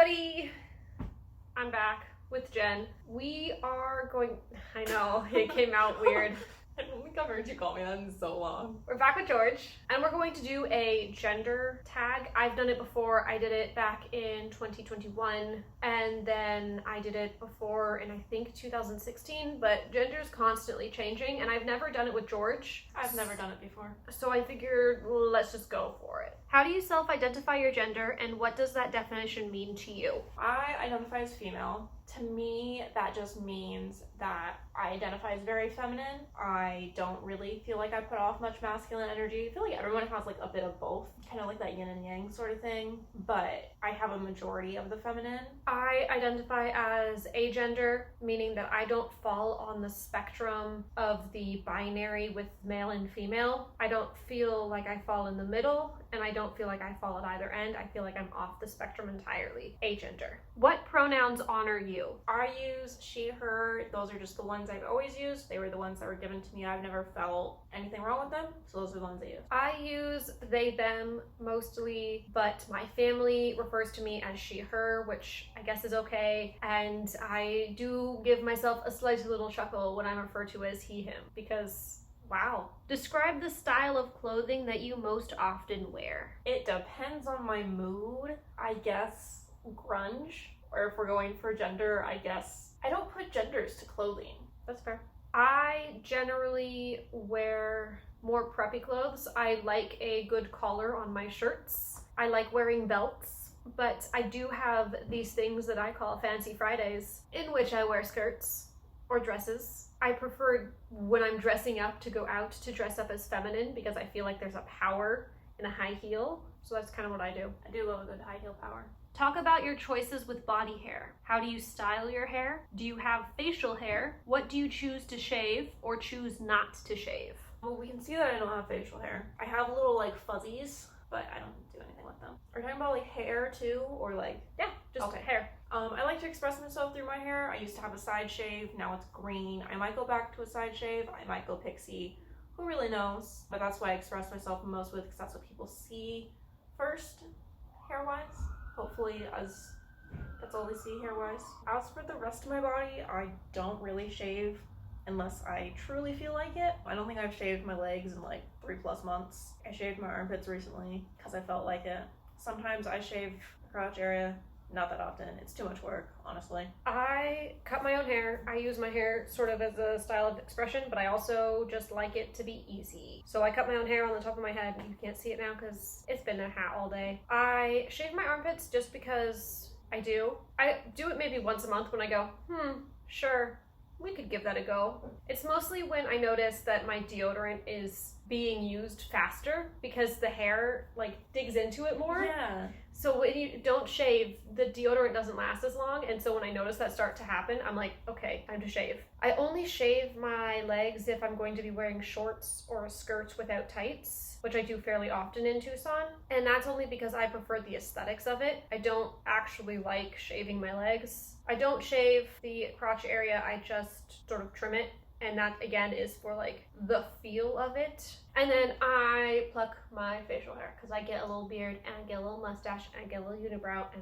everybody! I'm back with Jen. We are going... I know, it came out weird. I don't think I've heard you call me that in so long. We're back with George, and we're going to do a gender tag. I've done it before. I did it back in 2021, and then I did it before in, I think, 2016, but gender's constantly changing, and I've never done it with George. I've never done it before. So I figured, let's just go for it. How do you self-identify your gender, and what does that definition mean to you? I identify as female. To me, that just means that I identify as very feminine. I don't really feel like I put off much masculine energy. I feel like everyone has like a bit of both, kind of like that yin and yang sort of thing, but I have a majority of the feminine. I identify as agender, meaning that I don't fall on the spectrum of the binary with male and female. I don't feel like I fall in the middle, and I don't feel like I fall at either end. I feel like I'm off the spectrum entirely. Agender. What pronouns honor you? I use she, her. Those are just the ones I've always used. They were the ones that were given to me. I've never felt anything wrong with them, so those are the ones I use. I use they, them mostly, but my family refers to me as she, her, which I guess is okay. And I do give myself a slight little chuckle when I'm referred to as he, him, because wow. Describe the style of clothing that you most often wear. It depends on my mood. I guess grunge, or if we're going for gender, I guess I don't put genders to clothing. That's fair. I generally wear more preppy clothes. I like a good collar on my shirts. I like wearing belts, but I do have these things that I call Fancy Fridays, in which I wear skirts or dresses. I prefer when I'm dressing up to go out to dress up as feminine because I feel like there's a power in a high heel. So that's kind of what I do. I do love a good high heel power. Talk about your choices with body hair. How do you style your hair? Do you have facial hair? What do you choose to shave or choose not to shave? Well, we can see that I don't have facial hair. I have little like fuzzies, but I don't do anything with them. Are you talking about like hair too, or like? Yeah, just hair. I like to express myself through my hair. I used to have a side shave, now it's green. I might go back to a side shave, I might go pixie. Who really knows? But that's what I express myself most with, because that's what people see first, hair-wise. Hopefully, as that's all they see hair-wise. As for the rest of my body, I don't really shave unless I truly feel like it. I don't think I've shaved my legs in like 3+ months. I shaved my armpits recently because I felt like it. Sometimes I shave the crotch area. Not that often. It's too much work, honestly. I cut my own hair. I use my hair sort of as a style of expression, but I also just like it to be easy. So I cut my own hair on the top of my head. You can't see it now because it's been a hat all day. I shave my armpits just because I do. I do it maybe once a month when I go, sure, we could give that a go. It's mostly when I notice that my deodorant is being used faster because the hair like digs into it more. Yeah. So when you don't shave, the deodorant doesn't last as long, and so when I notice that start to happen, I'm like, okay, time to shave. I only shave my legs if I'm going to be wearing shorts or a skirt without tights, which I do fairly often in Tucson, and that's only because I prefer the aesthetics of it. I don't actually like shaving my legs. I don't shave the crotch area, I just sort of trim it. And that, again, is for, like, the feel of it. And then I pluck my facial hair because I get a little beard and I get a little mustache and I get a little unibrow. And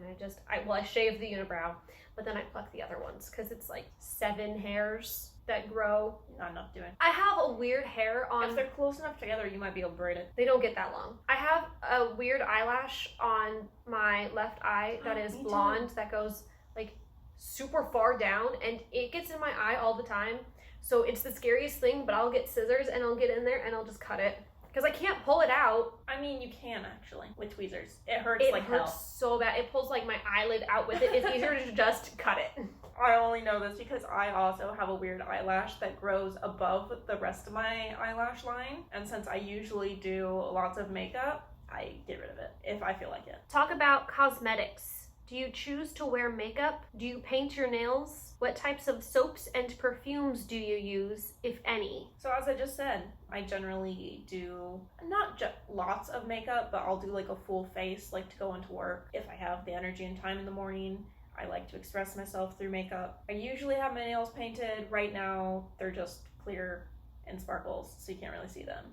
I shave the unibrow, but then I pluck the other ones because it's, like, 7 hairs that grow. Not enough doing. I have a weird hair on... If they're close enough together, you might be able to braid it. They don't get that long. I have a weird eyelash on my left eye that is blonde that goes, like, super far down. And it gets in my eye all the time. So it's the scariest thing, but I'll get scissors and I'll get in there and I'll just cut it. Because I can't pull it out. I mean, you can actually, with tweezers. It hurts like hell. It hurts so bad. It pulls like my eyelid out with it. It's easier to just cut it. I only know this because I also have a weird eyelash that grows above the rest of my eyelash line. And since I usually do lots of makeup, I get rid of it if I feel like it. Talk about cosmetics. Do you choose to wear makeup? Do you paint your nails? What types of soaps and perfumes do you use, if any? So as I just said, I generally do not just lots of makeup, but I'll do like a full face, like to go into work. If I have the energy and time in the morning, I like to express myself through makeup. I usually have my nails painted. Right now, they're just clear and sparkles, so you can't really see them.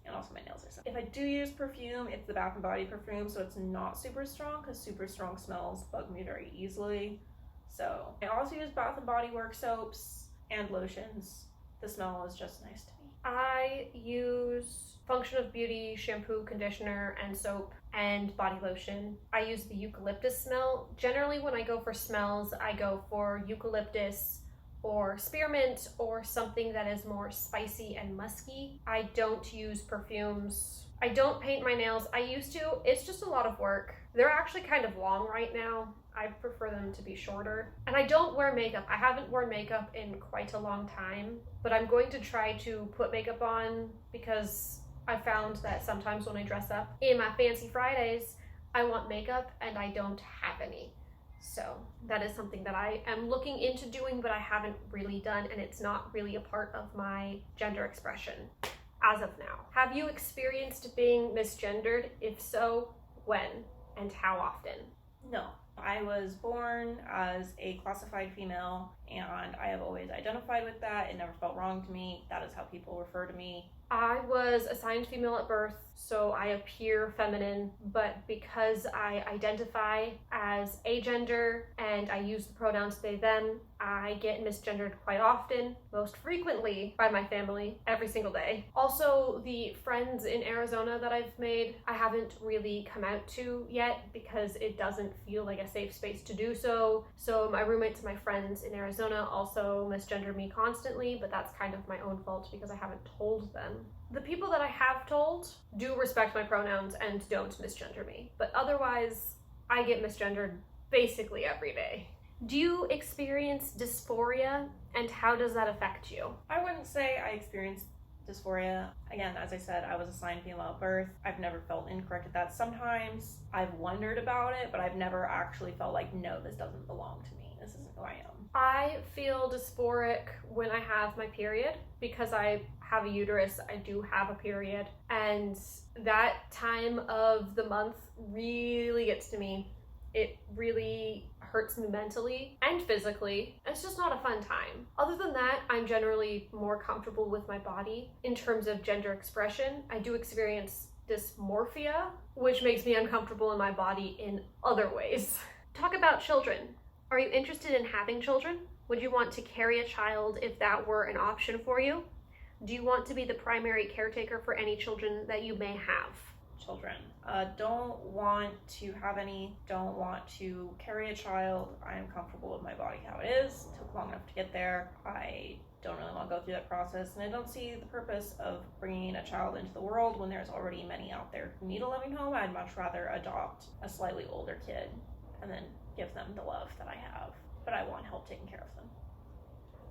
and also my nails are sensitive. If I do use perfume, it's the Bath & Body perfume, so it's not super strong, because super strong smells bug me very easily. So I also use Bath & Body Works soaps and lotions. The smell is just nice to me. I use Function of Beauty shampoo, conditioner, and soap, and body lotion. I use the eucalyptus smell. Generally, when I go for smells, I go for eucalyptus or spearmint or something that is more spicy and musky. I don't use perfumes. I don't paint my nails. I used to. It's just a lot of work. They're actually kind of long right now. I prefer them to be shorter. And I don't wear makeup. I haven't worn makeup in quite a long time, but I'm going to try to put makeup on because I found that sometimes when I dress up in my fancy Fridays, I want makeup and I don't have any. So that is something that I am looking into doing, but I haven't really done, and it's not really a part of my gender expression as of now. Have you experienced being misgendered? If so, when and how often? No. I was born as a classified female, and I have always identified with that. It never felt wrong to me. That is how people refer to me. I was assigned female at birth, so I appear feminine, but because I identify as agender and I use the pronouns they, them, I get misgendered quite often, most frequently by my family, every single day. Also, the friends in Arizona that I've made, I haven't really come out to yet because it doesn't feel like a safe space to do so. So my roommates and my friends in Arizona also misgender me constantly, but that's kind of my own fault because I haven't told them. The people that I have told do respect my pronouns and don't misgender me, but otherwise I get misgendered basically every day. Do you experience dysphoria, and how does that affect you? I wouldn't say I experienced dysphoria. Again, as I said, I was assigned female at birth. I've never felt incorrect at that. Sometimes I've wondered about it, but I've never actually felt like, no, this doesn't belong to me. This isn't who I am. I feel dysphoric when I have my period because I have a uterus. I do have a period, and that time of the month really gets to me. It really hurts me mentally and physically. It's just not a fun time. Other than that, I'm generally more comfortable with my body. In terms of gender expression, I do experience dysmorphia, which makes me uncomfortable in my body in other ways. Talk about children. Are you interested in having children? Would you want to carry a child if that were an option for you? Do you want to be the primary caretaker for any children that you may have? Children. Don't want to have any, don't want to carry a child. I am comfortable with my body how it is. It took long enough to get there. I don't really want to go through that process, and I don't see the purpose of bringing a child into the world when there's already many out there who need a loving home. I'd much rather adopt a slightly older kid and then give them the love that I have, but I want help taking care of them.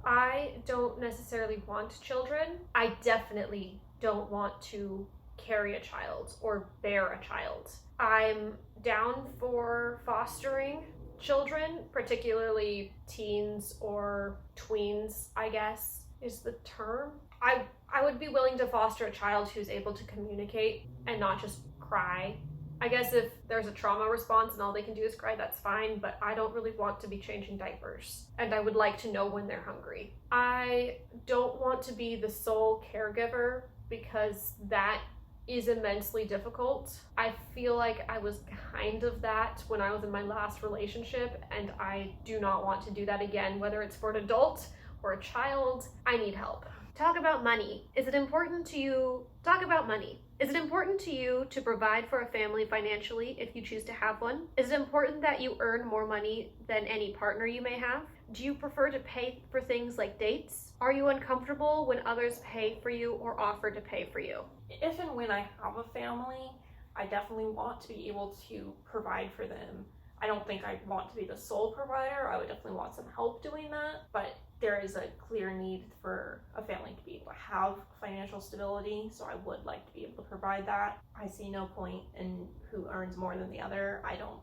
I don't necessarily want children. I definitely don't want to carry a child or bear a child. I'm down for fostering children, particularly teens or tweens, I guess is the term. I would be willing to foster a child who's able to communicate and not just cry. I guess if there's a trauma response and all they can do is cry, that's fine, but I don't really want to be changing diapers, and I would like to know when they're hungry. I don't want to be the sole caregiver because that is immensely difficult. I feel like I was kind of that when I was in my last relationship, and I do not want to do that again, whether it's for an adult or a child. I need help. Talk about money. Is it important to you? Talk about money. Is it important to you to provide for a family financially if you choose to have one? Is it important that you earn more money than any partner you may have? Do you prefer to pay for things like dates? Are you uncomfortable when others pay for you or offer to pay for you? If and when I have a family, I definitely want to be able to provide for them. I don't think I want to be the sole provider. I would definitely want some help doing that, but there is a clear need for a family to be able to have financial stability, so I would like to be able to provide that. I see no point in who earns more than the other. I don't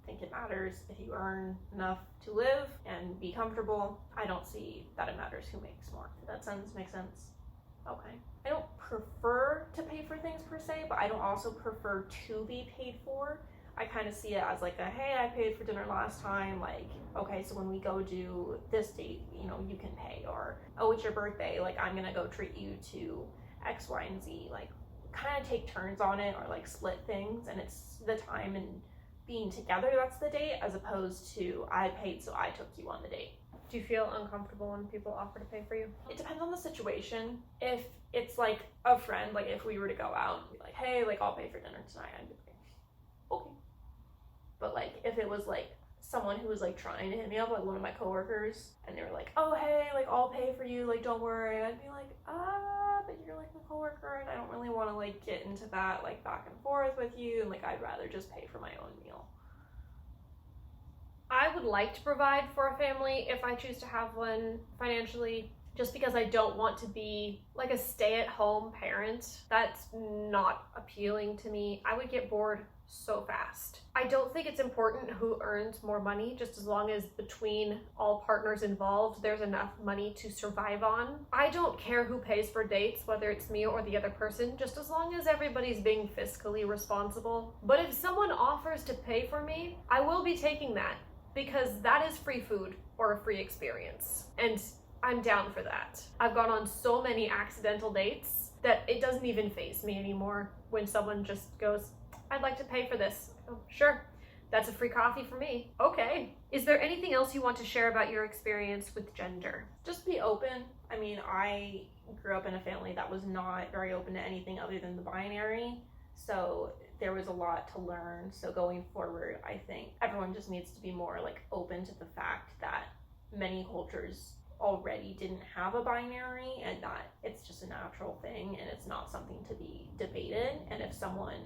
think it matters if you earn enough to live and be comfortable. I don't see that it matters who makes more. Does that sentence make sense? Okay. I don't prefer to pay for things per se, but I don't also prefer to be paid for. I kind of see it as like a, hey, I paid for dinner last time, like, okay, so when we go do this date, you know, you can pay, or, oh, it's your birthday, like, I'm gonna go treat you to X, Y, and Z, like, kind of take turns on it or like split things, and it's the time and being together that's the date, as opposed to I paid so I took you on the date. Do you feel uncomfortable when people offer to pay for you? It depends on the situation. If it's like a friend, like if we were to go out and be like, hey, like I'll pay for dinner tonight, I'd be like, okay. But like if it was like someone who was like trying to hit me up, like one of my coworkers, and they were like, oh hey, like I'll pay for you, like don't worry, I'd be like, but you're like my coworker and I don't really want to like get into that like back and forth with you, and like I'd rather just pay for my own meal. I would like to provide for a family if I choose to have one financially, just because I don't want to be like a stay-at-home parent. That's not appealing to me. I would get bored so fast. I don't think it's important who earns more money, just as long as between all partners involved there's enough money to survive on. I don't care who pays for dates, whether it's me or the other person, just as long as everybody's being fiscally responsible. But if someone offers to pay for me, I will be taking that, because that is free food or a free experience, and I'm down for that. I've gone on so many accidental dates that it doesn't even faze me anymore when someone just goes, I'd like to pay for this. Oh, sure, that's a free coffee for me. Okay. Is there anything else you want to share about your experience with gender? Just be open. I mean, I grew up in a family that was not very open to anything other than the binary, so there was a lot to learn. So going forward, I think everyone just needs to be more like open to the fact that many cultures already didn't have a binary, and that it's just a natural thing and it's not something to be debated. And if someone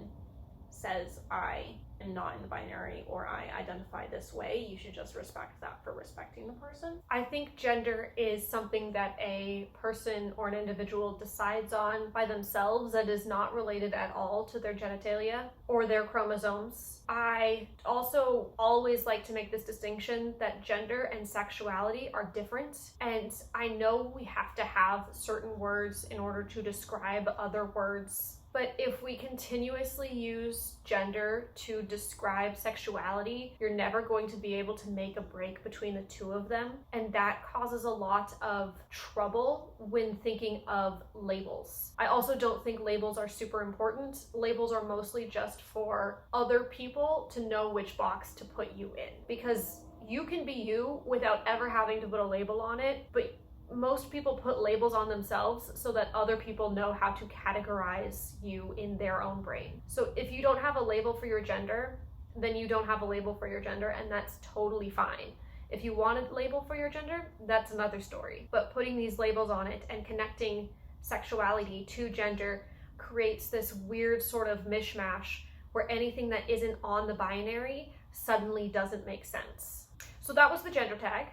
says I am not in the binary or I identify this way, you should just respect that for respecting the person. I think gender is something that a person or an individual decides on by themselves that is not related at all to their genitalia or their chromosomes. I also always like to make this distinction that gender and sexuality are different, and I know we have to have certain words in order to describe other words. But if we continuously use gender to describe sexuality, you're never going to be able to make a break between the two of them. And that causes a lot of trouble when thinking of labels. I also don't think labels are super important. Labels are mostly just for other people to know which box to put you in. Because you can be you without ever having to put a label on it, but most people put labels on themselves so that other people know how to categorize you in their own brain. So if you don't have a label for your gender, then you don't have a label for your gender, and that's totally fine. If you want a label for your gender, that's another story. But putting these labels on it and connecting sexuality to gender creates this weird sort of mishmash where anything that isn't on the binary suddenly doesn't make sense. So that was the gender tag.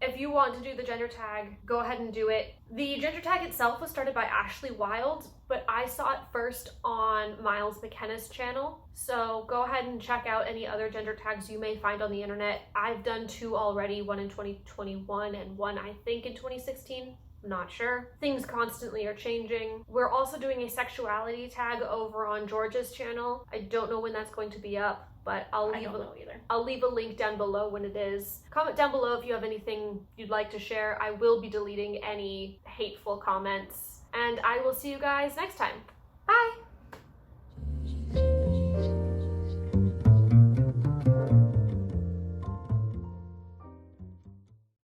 If you want to do the gender tag, go ahead and do it. The gender tag itself was started by Ashley Wild, but I saw it first on Miles McKenna's channel. So go ahead and check out any other gender tags you may find on the internet. I've done 2 already, one in 2021 and one I think in 2016. Not sure. Things constantly are changing. We're also doing a sexuality tag over on George's channel. I don't know when that's going to be up, but I'll leave a link down below when it is. Comment down below if you have anything you'd like to share. I will be deleting any hateful comments, and I will see you guys next time. Bye!